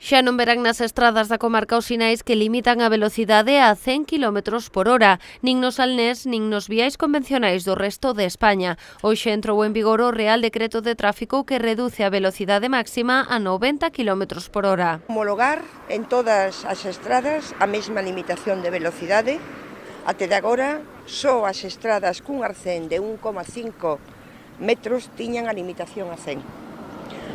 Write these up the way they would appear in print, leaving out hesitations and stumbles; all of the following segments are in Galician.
Xa non verán nas estradas da comarca os sinais que limitan a velocidade a 100 km por hora, nin nos Salnés nin nos viais convencionais do resto de España. Hoxe entrou en vigor o Real Decreto de Tráfico que reduce a velocidade máxima a 90 km por hora. Homologar en todas as estradas a mesma limitación de velocidade. Até de agora, só as estradas cun arcén de 1,5 metros tiñan a limitación a 100.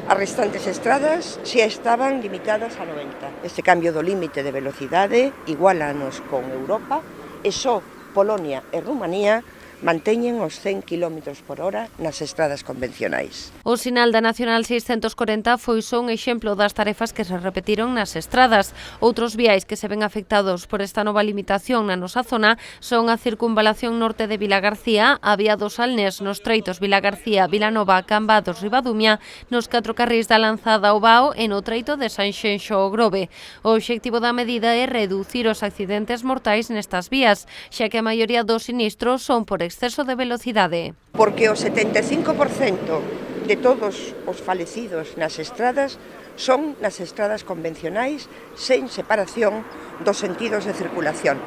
As restantes estradas xa estaban limitadas a 90. Este cambio do límite de velocidade igualanos con Europa e só Polonia e Rumanía manteñen os 100 km por hora nas estradas convencionais. O sinal da Nacional 640 foi só un exemplo das tarefas que se repetiron nas estradas. Outros viais que se ven afectados por esta nova limitación na nosa zona son a circunvalación norte de Vilagarcía, a vía do Salnés nos treitos Vilagarcía, Vilanova, Cambados, Ribadumia, nos 4 carrís da Lanzada ao Bao e no treito de Sanxenxo ao Grove. O obxectivo da medida é reducir os accidentes mortais nestas vías, xa que a maioría dos sinistros son por exceso de velocidade. Porque o 75% de todos os falecidos nas estradas son nas estradas convencionais sen separación dos sentidos de circulación.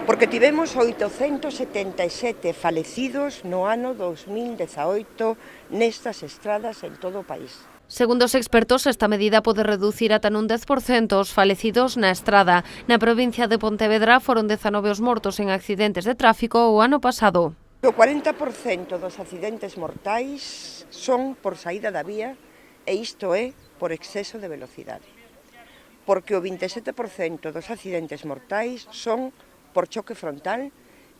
Porque tivemos 877 falecidos no ano 2018 nestas estradas en todo o país. Segundo os expertos, esta medida pode reducir ata nun 10% os falecidos na estrada. Na provincia de Pontevedra foron 19 os mortos en accidentes de tráfico o ano pasado. O 40% dos accidentes mortais son por saída da vía e isto é por exceso de velocidade. Porque o 27% dos accidentes mortais son por choque frontal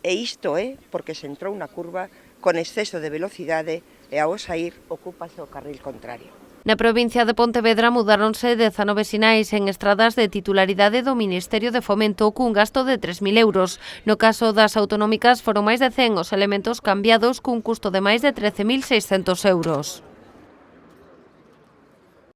e isto é porque se entrou na curva con exceso de velocidade e ao saír ocúpase o carril contrario. Na provincia de Pontevedra mudáronse 19 sinais en estradas de titularidade do Ministerio de Fomento cun gasto de 3.000 euros. No caso das autonómicas foron máis de 100 os elementos cambiados cun custo de máis de 13.600 euros.